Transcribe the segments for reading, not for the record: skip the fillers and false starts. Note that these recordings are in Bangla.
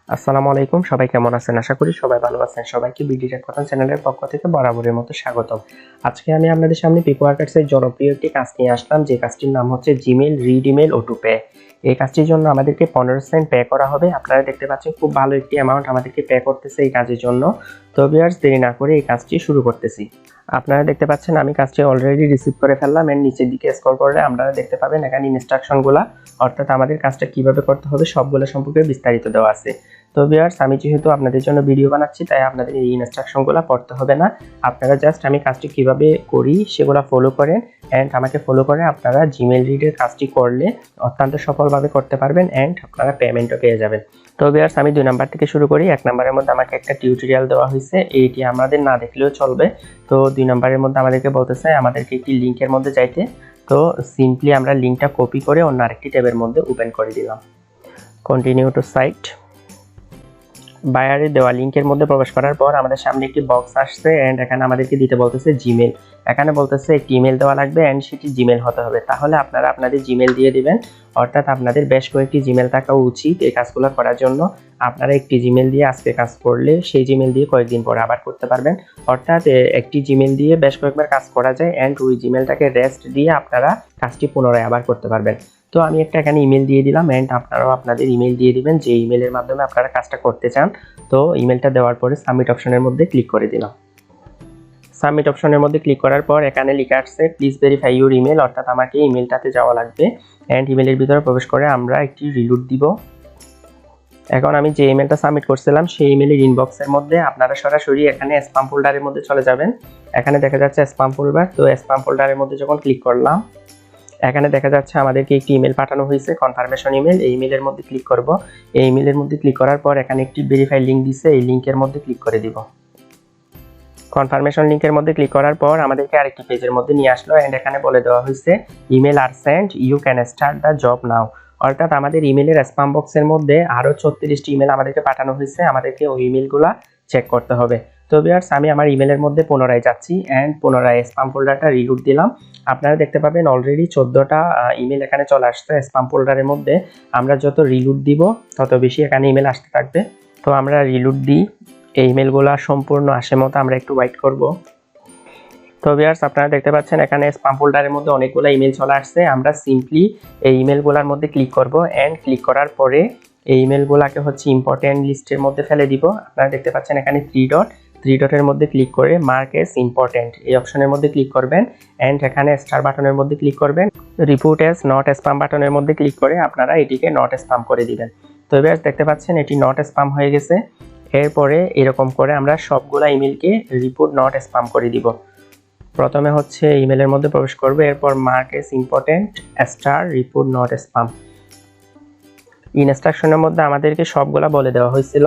আসসালামু আলাইকুম, সবাই কেমন আছেন? আশা করি সবাই ভালো আছেন। সবাইকে বিডিটেক কথা চ্যানেলের পক্ষ থেকে বরাবরের মতো স্বাগতম। আজকে আমি আপনাদের সামনে পিকওয়ার্কার্সের জনপ্রিয় একটি কাজ নিয়ে আসলাম, যে কাজটির নাম হচ্ছে Gmail read email auto pay. এই কাজটির জন্য আমাদেরকে 15 সেন্ট পে করা হবে। আপনারা দেখতে পাচ্ছেন খুব ভালো একটি অ্যামাউন্ট আমাদেরকে পে করতেছে এই কাজের জন্য। তো ভিউয়ার্স, দেরি না করে এই কাজটি শুরু করতেছি। আপনারা দেখতে পাচ্ছেন আমি কাজটি অলরেডি রিসিভ করে ফেললাম। এর নিচের দিকে স্ক্রল করলে আপনারা দেখতে পাবেন এখানে ইনস্ট্রাকশনগুলো, অর্থাৎ আমাদের কাজটা কিভাবে করতে হবে সবগুলো সম্পর্কে বিস্তারিত দেওয়া আছে। তো ভিউয়ার্স, আমি যেহেতু আপনাদের জন্য ভিডিও বানাচ্ছি, তাই আপনাদের এই ইনস্ট্রাকশনগুলো পড়তে হবে না। আপনারা জাস্ট আমি কাজটি কিভাবে করি সেগুলো ফলো করেন, অ্যান্ড আমাকে ফলো করে আপনারা জিমেইল রিডের কাজটি করলে অত্যন্ত সফলভাবে করতে পারবেন, অ্যান্ড আপনারা পেমেন্টও পেয়ে যাবেন। তো ভিউয়ার্স, আমি 2 নাম্বার থেকে শুরু করি। 1 নাম্বারের মধ্যে আমাকে একটা টিউটোরিয়াল দেওয়া হয়েছে, এইটি আমাদের না দেখলেও চলবে। তো 2 নাম্বারের মধ্যে আমাদেরকে বলতেছে আমাদেরকে একটি লিঙ্কের মধ্যে যাইতে। তো সিম্পলি আমরা লিঙ্কটা কপি করে অন্য আরেকটি ট্যাবের মধ্যে ওপেন করে দিলাম। Continue to site. বায়ারে দেওয়া লিঙ্কের মধ্যে প্রবেশ করার পর আমাদের সামনে একটি বক্স আসছে, এন্ড এখানে আমাদেরকে দিতে বলতেছে জিমেল। এখানে বলতেছে একটি ইমেল দেওয়া লাগবে, এন্ড সেটি জিমেল হতে হবে। তাহলে আপনারা আপনাদের জিমেল দিয়ে দিবেন, অর্থাৎ আপনাদের বেশ কয়েকটি জিমেল থাকা উচিত এই কাজগুলো করার জন্য। আপনারা একটি জিমেল দিয়ে আজকে কাজ করলে সেই জিমেল দিয়ে কয়েকদিন পরে আবার করতে পারবেন। অর্থাৎ একটি জিমেল দিয়ে বেশ কয়েকবার কাজ করা যায়, এন্ড ওই জিমেলটাকে রেস্ট দিয়ে আপনারা কাজটি পুনরায় আবার করতে পারবেন। তো আমি একটা এখানে ইমেল দিয়ে দিলাম, এন্ড আপনারাও আপনাদের ইমেল দিয়ে দিবেন যে ইমেলের মাধ্যমে আপনারা কাজটা করতে চান। তো ইমেলটা দেওয়ার পরে সাবমিট অপশনের মধ্যে ক্লিক করে দিলাম। সাবমিট অপশনের মধ্যে ক্লিক করার পর এখানে লেখা আসছে প্লিজ ভেরিফাই ইউর ইমেল, অর্থাৎ আমাকে ইমেলটাতে যাওয়া লাগবে, এন্ড ইমেলের ভিতরে প্রবেশ করে আমরা একটি রিলোড দিব। এখন আমি যে ইমেলটা সাবমিট করছিলাম সেই ইমেলের ইনবক্সের মধ্যে আপনারা সরাসরি এখানে স্প্যাম ফোল্ডারের মধ্যে চলে যাবেন। এখানে দেখা যাচ্ছে স্প্যাম ফোল্ডার। তো স্প্যাম ফোল্ডারের মধ্যে যখন ক্লিক করলাম, এখানে দেখা যাচ্ছে আমাদেরকে একটি ইমেল পাঠানো হয়েছে, কনফার্মেশন ইমেল। এই ইমেলের মধ্যে ক্লিক করব। এই ইমেলের মধ্যে ক্লিক করার পর এখানে একটি ভেরিফাই লিঙ্ক দিছে, এই লিঙ্কের মধ্যে ক্লিক করে দিব। কনফার্মেশন লিঙ্কের মধ্যে ক্লিক করার পর আমাদেরকে আরেকটি পেজের মধ্যে নিয়ে আসলো, এন্ড এখানে বলে দেওয়া হয়েছে email are sent, you can start the job now. অর্থাৎ আমাদের ইমেলের স্প্যাম বক্সের মধ্যে আরও 36টি ইমেল আমাদেরকে পাঠানো হয়েছে, আমাদেরকে ওই ইমেলগুলো চেক করতে হবে। তো ভিউয়ার্স, আমি আমার ইমেলের মধ্যে পুনরায় যাচ্ছি, এন্ড পুনরায় স্প্যাম ফোল্ডারটা রিরুট দিলাম। আপনারা দেখতে পাবেন অলরেডি 14টা ইমেল এখানে চলে আসছে স্প্যাম ফোল্ডারের মধ্যে। আমরা যত রিলুট দিব তত বেশি এখানে ইমেল আসতে থাকবে। তো আমরা রিলুট দিই, এই ইমেলগুলো সম্পূর্ণ আসে মতো আমরা একটু ওয়েট করব। তো ভিউয়ার্স, আপনারা দেখতে পাচ্ছেন এখানে স্প্যাম ফোল্ডারের মধ্যে অনেকগুলো ইমেল চলে আসছে। আমরা সিম্পলি এই ইমেলগুলোর মধ্যে ক্লিক করব, এন্ড ক্লিক করার পরে এই ইমেলগুলোকে হচ্ছে ইম্পর্টেন্ট লিস্টের মধ্যে ফেলে দিব। আপনারা দেখতে পাচ্ছেন এখানে থ্রি ডটের মধ্যে ক্লিক করে মার্ক এস ইম্পর্টেন্ট এই অপশনের মধ্যে ক্লিক করবেন, এন্ড এখানে স্টার বাটনের মধ্যে ক্লিক করবেন। রিপোর্ট এস নট স্প্যাম বাটনের মধ্যে ক্লিক করে আপনারা এটিকে নট স্প্যাম করে দিবেন। তো ভিউয়ার্স, দেখতে পাচ্ছেন এটি নট স্প্যাম হয়ে গেছে। এরপরে এরকম করে আমরা সবগুলা ইমেলকে রিপোর্ট নট স্প্যাম করে দিব। প্রথমে হচ্ছে ইমেলের মধ্যে প্রবেশ করবে, এরপর mark as important star report not spam. ইনস্ট্রাকশনের মধ্যে আমাদেরকে সবগুলা বলে দেওয়া হয়েছিল।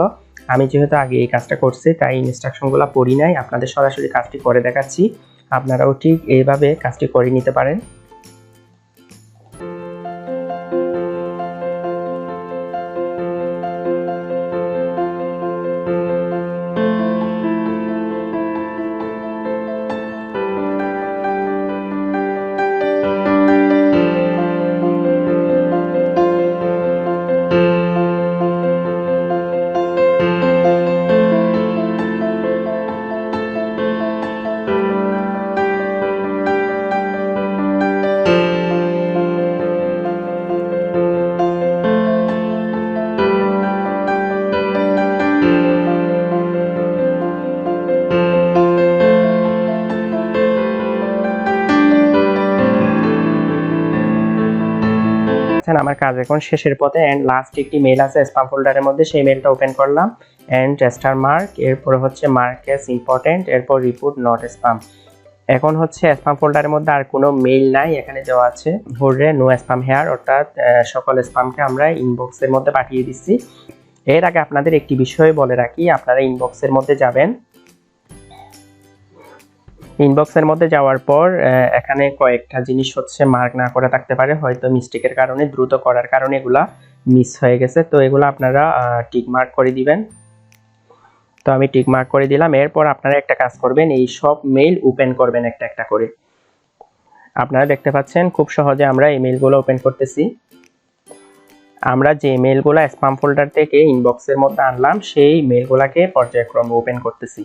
আমি যেহেতু আগে এই কাজটা করছি তাই ইনস্ট্রাকশনগুলো পড়ি নাই, আপনাদের সরাসরি কাজটি করে দেখাচ্ছি। আপনারাও ঠিক এইভাবে কাজটি করে নিতে পারেন। আমার কাজ এখন শেষের পথে, এন্ড লাস্ট একটি মেল আছে স্প্যাম ফোল্ডারের মধ্যে, সেই মেলটা ওপেন করলাম, এন্ড স্টার মার্ক, এরপর হচ্ছে মার্ক এস ইম্পর্টেন্ট, এরপর রিপোর্ট নট স্প্যাম। এখন হচ্ছে স্প্যাম ফোল্ডারের মধ্যে আর কোনো মেইল নাই, এখানে দেওয়া আছে হুররে নো স্প্যাম হেয়ার, অর্থাৎ সকল স্প্যামকে আমরা ইনবক্সের মধ্যে পাঠিয়ে দিচ্ছি। এর আগে আপনাদের একটি বিষয় বলে রাখি, আপনারা ইনবক্সের মধ্যে যাবেন। ইনবক্সের মধ্যে যাওয়ার পর এখানে কয়েকটা জিনিস হচ্ছে মার্ক না করে থাকতে পারে, হয়তো মিস্টেকের কারণে, দ্রুত করার কারণে এগুলা মিস হয়ে গেছে। তো এগুলো আপনারা টিক মার্ক করে দিবেন। তো আমি টিক মার্ক করে দিলাম। এরপর আপনারা একটা কাজ করবেন, এই সব মেইল ওপেন করবেন একটা একটা করে। আপনারা দেখতে পাচ্ছেন খুব সহজে আমরা এই মেইলগুলো ওপেন করতেছি। আমরা যে মেলগুলো স্প্যাম ফোল্ডার থেকে ইনবক্সের মধ্যে আনলাম সেই মেলগুলোকে পর্যায়ক্রমে ওপেন করতেছি।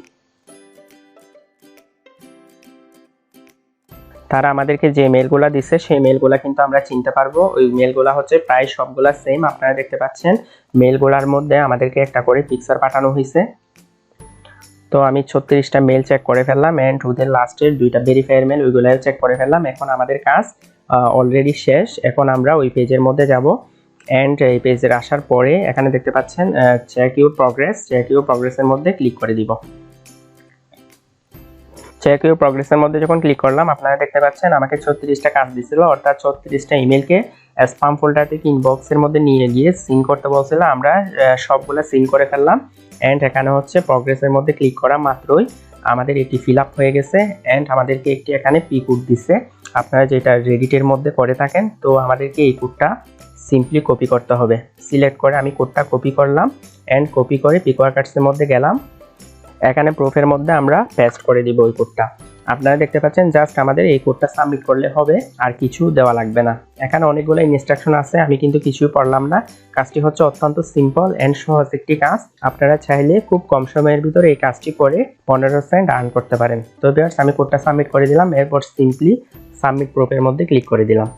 তারা আমাদেরকে যে মেলগুলো দিচ্ছে সেই মেলগুলো কিন্তু আমরা চিনতে পারবো। ওই মেলগুলো হচ্ছে প্রায় সবগুলা সেম। আপনারা দেখতে পাচ্ছেন মেলগুলোর মধ্যে আমাদেরকে একটা করে পিকচার পাঠানো হয়েছে। তো আমি 36টা মেল চেক করে ফেললাম এন্ড ওদের লাস্টের 2টা ভেরিফায়ার মেল ওইগুলোও চেক করে ফেললাম। এখন আমাদের কাজ অলরেডি শেষ। এখন আমরা ওই পেজের মধ্যে যাব এন্ড এই পেজের আসার পরে এখানে দেখতে পাচ্ছেন চেক ইউর প্রগ্রেসের মধ্যে ক্লিক করে দিব। চেক ইউর প্রগ্রেসের মধ্যে যখন ক্লিক করলাম আপনারা দেখতে পাচ্ছেন আমাকে 36টা কাজ দিছিল, অর্থাৎ 36টা ইমেলকে স্প্যাম ফোল্ডার থেকে ইনবক্সের মধ্যে নিয়ে গিয়ে সিন করতে বলছিল। আমরা সবগুলো সিন করে ফেললাম এন্ড এখানে হচ্ছে প্রগ্রেসের মধ্যে ক্লিক করা মাত্রই আমাদের এটি ফিল আপ হয়ে গেছে এন্ড আমাদেরকে একটি এখানে পি কোড দিচ্ছে। আপনারা যেটা রেডিটের মধ্যে করে থাকেন, তো আমাদেরকে এই কোডটা সিম্পলি কপি করতে হবে। সিলেক্ট করে আমি কোডটা কপি করলাম এন্ড কপি করে পিকওয়ার্কার্সের মধ্যে গেলাম। এখানে প্রুফের মধ্যে আমরা পেস্ট করে দিব ওই কোডটা। আপনারা দেখতে পাচ্ছেন জাস্ট আমাদের এই কোডটা সাবমিট করলে হবে, আর কিছু দেওয়া লাগবে না। এখানে অনেকগুলো ইনস্ট্রাকশন আছে, আমি কিন্তু কিছুই পড়লাম না। কাজটি হচ্ছে অত্যন্ত সিম্পল এন্ড সহজ একটি কাজ। আপনারা চাইলে খুব কম সময়ের ভিতরে এই কাজটি করে 15 সেন্ট আর্ন করতে পারেন। তো ভিউয়ার্স, আমি কোডটা সাবমিট করে দিলাম, এরপর সিম্পলি সাবমিট প্রুফের মধ্যে ক্লিক করে দিলাম।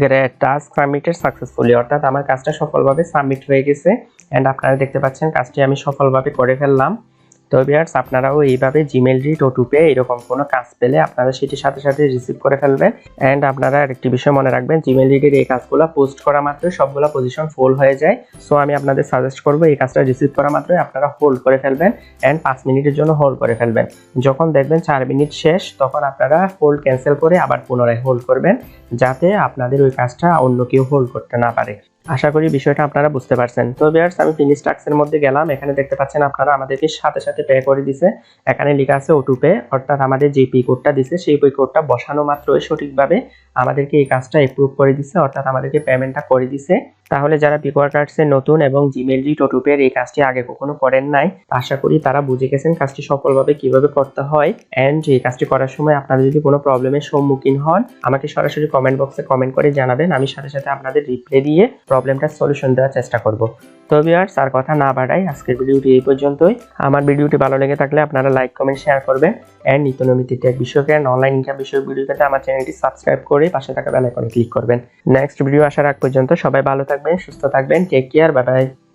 গ্রেট, টাস্ক সাবমিটেড সাকসেসফুলি, অর্থাৎ আমার কাজটা সফলভাবে সাবমিট হয়ে গেছে এন্ড আপনারা দেখতে পাচ্ছেন কাজটি আমি সফলভাবে করে ফেললাম। তো ভিউয়ার্স, আপনারাও এইভাবে জিমেল রিড ও টুপে এরকম কোনো কাজ পেলে আপনারা সেটির সাথে সাথে রিসিভ করে ফেলবেন। এন্ড আপনারা আরেকটি বিষয় মনে রাখবেন, জিমেল রিডের এই কাজগুলো পোস্ট করা মাত্রই সবগুলো পজিশন ফুল হয়ে যায়। সো আমি আপনাদের সাজেস্ট করবো এই কাজটা রিসিভ করা মাত্রই আপনারা হোল্ড করে ফেলবেন এন্ড 5 মিনিটের জন্য হোল্ড করে ফেলবেন। যখন দেখবেন 4 মিনিট শেষ, তখন আপনারা হোল্ড ক্যান্সেল করে আবার পুনরায় হোল্ড করবেন, যাতে আপনাদের ওই কাজটা অন্য কেউ হোল্ড করতে না পারে। আশা করি বিষয়টা আপনারা বুঝতে পারছেন। তো ভিউয়ার্স, আমি ফিনিশ টাস্কের মধ্যে গেলাম। এখানে দেখতে পাচ্ছেন আপনারা আমাদেরকে সাথে সাথে পে করে দিছে। এখানে লেখা আছে অটো পে, অর্থাৎ আমাদের যে পি কোডটা দিছে সেই পি কোডটা বসানো মাত্রই সঠিকভাবে আমাদেরকে এই কাজটা অ্যাপ্রুভ করে দিছে, অর্থাৎ আমাদেরকে পেমেন্টটা করে দিছে। তাহলে যারা পিকওয়ার্কার্সের নতুন এবং জিমেল রিড অটো পে এই কাজটি আগে কখনো করেন নাই, আশা করি তারা বুঝে গেছেন কাজটি সফলভাবে কিভাবে করতে হয়। এন্ড এই কাজটি করার সময় আপনারা যদি কোনো প্রবলেমের সম্মুখীন হন, আমাকে সরাসরি কমেন্ট বক্সে কমেন্ট করে জানাবেন। আমি সাথে সাথে আপনাদের রিপ্লাই দিয়ে প্রবলেমটার সলিউশন দেওয়ার চেষ্টা করব। তো ভিউয়ার্স, আর কথা না বাড়াই, আজকের ভিডিওটি এই পর্যন্তই। আমার ভিডিওটি ভালো লেগে থাকলে আপনারা লাইক, কমেন্ট, শেয়ার করবেন এন্ড নিত্য নৈমিত্তিক টেক বিষয়ক এন্ড অনলাইন ইনকাম বিষয়ক ভিডিও পেতে আমার চ্যানেলটি সাবস্ক্রাইব করে পাশে থাকা বেল আইকনে ক্লিক করবেন। নেক্সট ভিডিও আসার আগ পর্যন্ত সবাই ভালো থাকবেন, সুস্থ থাকবেন। Take care, bye by.